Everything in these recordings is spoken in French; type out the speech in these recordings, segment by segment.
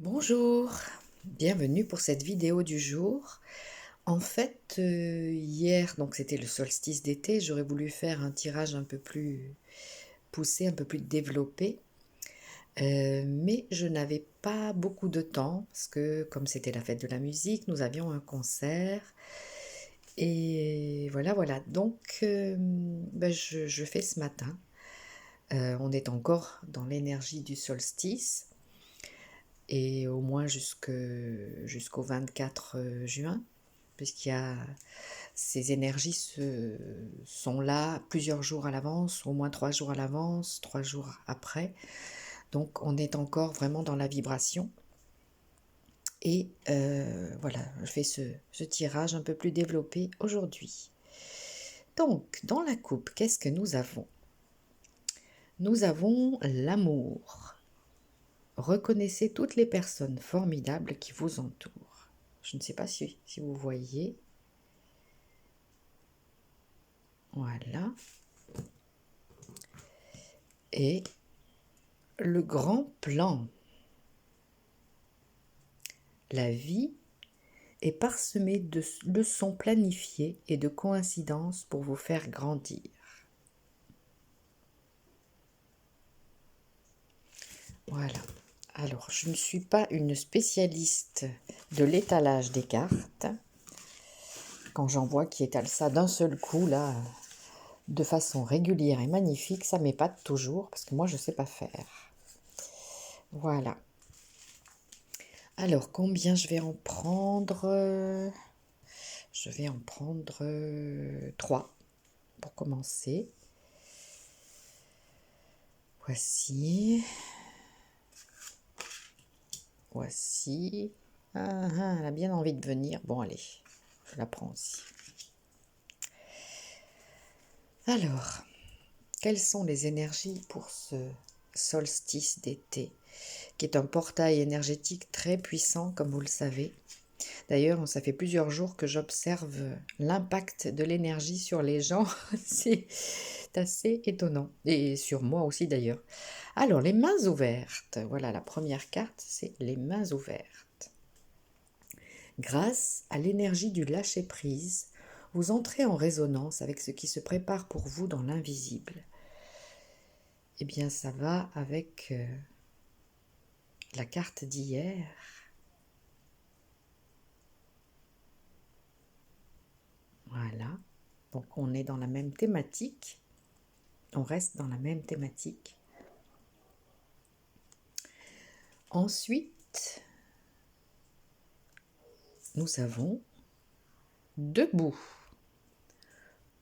Bonjour, bienvenue pour cette vidéo du jour. En fait, hier, donc c'était le solstice d'été, j'aurais voulu faire un tirage un peu plus poussé, un peu plus développé, mais je n'avais pas beaucoup de temps parce que comme c'était la fête de la musique, nous avions un concert et voilà. Donc, je fais ce matin. On est encore dans l'énergie du solstice et au moins jusqu'au 24 juin, puisqu'il y a ces énergies sont là plusieurs jours à l'avance, au moins 3 jours à l'avance, 3 jours après. Donc on est encore vraiment dans la vibration. Et voilà, je fais ce tirage un peu plus développé aujourd'hui. Donc, dans la coupe, qu'est-ce que nous avons? Nous avons l'amour. Reconnaissez toutes les personnes formidables qui vous entourent. Je ne sais pas si vous voyez. Voilà. Et le grand plan. La vie est parsemée de leçons planifiées et de coïncidences pour vous faire grandir. Voilà. Alors, je ne suis pas une spécialiste de l'étalage des cartes. Quand j'en vois qui étalent ça d'un seul coup, là, de façon régulière et magnifique, ça m'épate toujours, parce que moi, je ne sais pas faire. Voilà. Alors, combien je vais en prendre? Je vais en prendre 3 pour commencer. Voici. Voici. Elle a bien envie de venir. Bon, allez, je la prends aussi. Alors, quelles sont les énergies pour ce solstice d'été, qui est un portail énergétique très puissant, comme vous le savez. D'ailleurs, ça fait plusieurs jours que j'observe l'impact de l'énergie sur les gens. C'est assez étonnant. Et sur moi aussi, d'ailleurs. Alors, les mains ouvertes. Voilà, la première carte, c'est les mains ouvertes. Grâce à l'énergie du lâcher-prise, vous entrez en résonance avec ce qui se prépare pour vous dans l'invisible. Eh bien, ça va avec la carte d'hier. Voilà. Donc, on est dans la même thématique. On reste dans la même thématique. Ensuite, nous avons debout.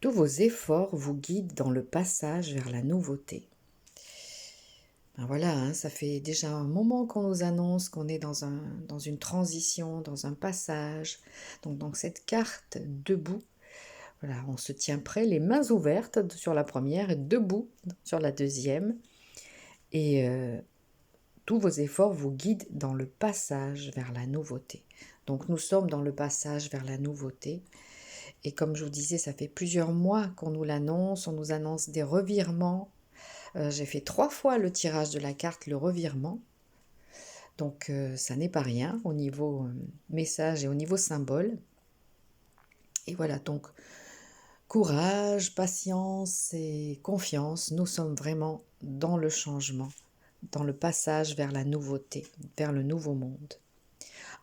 Tous vos efforts vous guident dans le passage vers la nouveauté. Ben voilà, hein, ça fait déjà un moment qu'on nous annonce qu'on est dans une transition, dans un passage. Donc dans cette carte debout, voilà, on se tient prêt, les mains ouvertes sur la première et debout sur la deuxième. Et tous vos efforts vous guident dans le passage vers la nouveauté. Donc nous sommes dans le passage vers la nouveauté. Et comme je vous disais, ça fait plusieurs mois qu'on nous l'annonce, on nous annonce des revirements. J'ai fait 3 fois le tirage de la carte, le revirement. Donc ça n'est pas rien au niveau message et au niveau symbole. Et voilà, donc courage, patience et confiance, nous sommes vraiment dans le changement, dans le passage vers la nouveauté, vers le nouveau monde.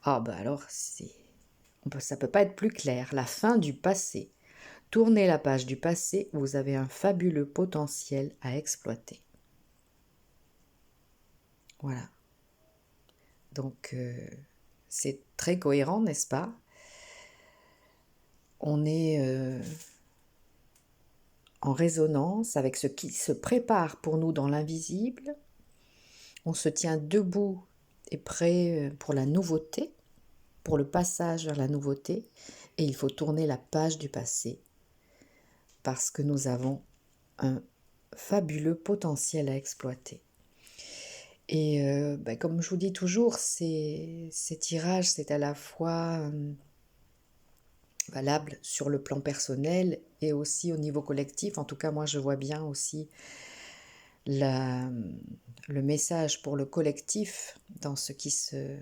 Ah bah alors, ça peut pas être plus clair, la fin du passé. Tournez la page du passé, vous avez un fabuleux potentiel à exploiter. Voilà. Donc, c'est très cohérent, n'est-ce pas? On est en résonance avec ce qui se prépare pour nous dans l'invisible. On se tient debout et prêt pour la nouveauté, pour le passage vers la nouveauté. Et il faut tourner la page du passé parce que nous avons un fabuleux potentiel à exploiter. Et comme je vous dis toujours, ces tirages, c'est à la fois valable sur le plan personnel et aussi au niveau collectif. En tout cas, moi, je vois bien aussi le message pour le collectif dans ce qui se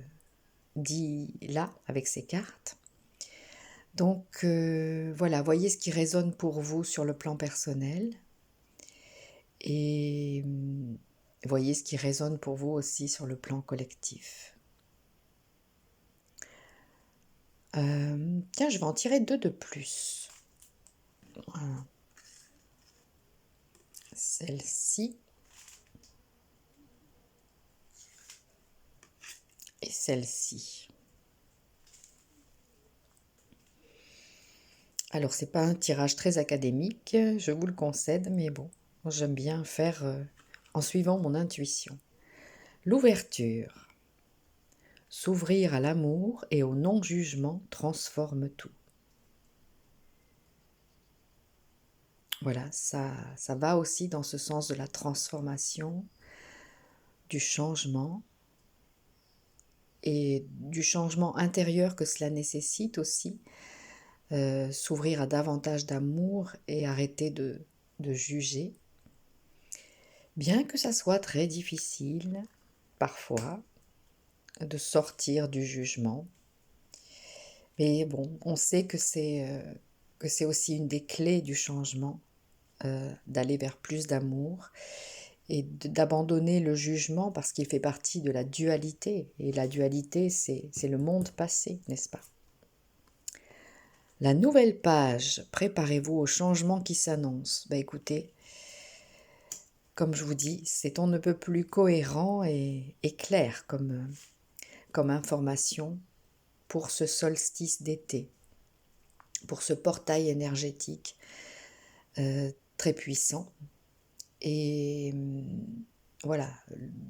dit là avec ces cartes. Donc voilà, voyez ce qui résonne pour vous sur le plan personnel et voyez ce qui résonne pour vous aussi sur le plan collectif. Tiens, je vais en tirer 2 de plus. Voilà. Celle-ci et celle-ci. Alors, c'est pas un tirage très académique, je vous le concède, mais bon, j'aime bien faire en suivant mon intuition. L'ouverture. S'ouvrir à l'amour et au non-jugement transforme tout. Voilà, ça va aussi dans ce sens de la transformation, du changement et du changement intérieur que cela nécessite aussi. S'ouvrir à davantage d'amour et arrêter de juger. Bien que ça soit très difficile, parfois, de sortir du jugement. Mais bon, on sait que c'est aussi une des clés du changement, d'aller vers plus d'amour et d'abandonner le jugement parce qu'il fait partie de la dualité. Et la dualité, c'est le monde passé, n'est-ce pas? La nouvelle page, préparez-vous au changement qui s'annonce. Écoutez, comme je vous dis, c'est on ne peut plus cohérent et clair comme information pour ce solstice d'été, pour ce portail énergétique très puissant. Et voilà,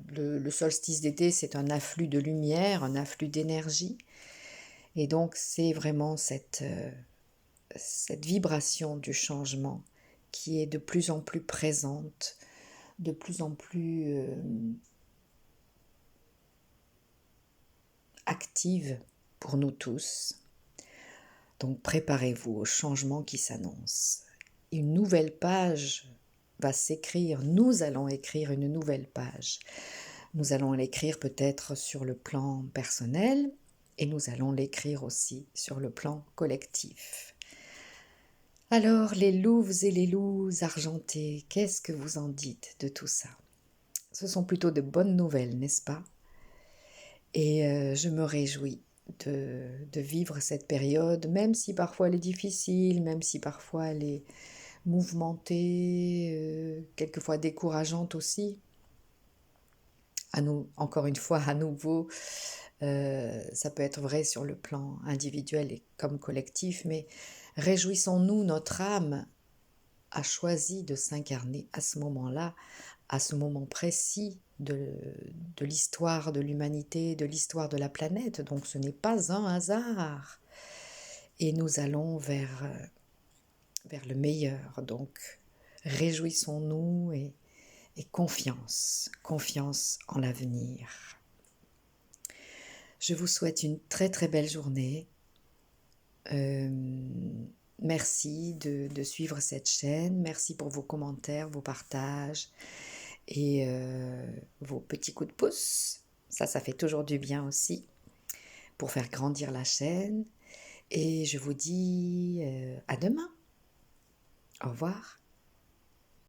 le solstice d'été, c'est un afflux de lumière, un afflux d'énergie. Et donc, c'est vraiment cette vibration du changement qui est de plus en plus présente, de plus en plus active pour nous tous. Donc préparez-vous au changement qui s'annonce. Une nouvelle page va s'écrire, nous allons écrire une nouvelle page. Nous allons l'écrire peut-être sur le plan personnel et nous allons l'écrire aussi sur le plan collectif. Alors les louves et les loups argentés, qu'est-ce que vous en dites de tout ça? Ce sont plutôt de bonnes nouvelles, n'est-ce pas? Et je me réjouis de vivre cette période, même si parfois elle est difficile, même si parfois elle est mouvementée, quelquefois décourageante aussi. Encore une fois, à nouveau, ça peut être vrai sur le plan individuel et comme collectif, mais réjouissons-nous, notre âme a choisi de s'incarner à ce moment-là, à ce moment précis de l'histoire de l'humanité, de l'histoire de la planète. Donc ce n'est pas un hasard. Et nous allons vers le meilleur. Donc réjouissons-nous et confiance en l'avenir. Je vous souhaite une très très belle journée. Merci de suivre cette chaîne. Merci pour vos commentaires, vos partages et vos petits coups de pouce. Ça fait toujours du bien aussi pour faire grandir la chaîne. Et je vous dis à demain. Au revoir.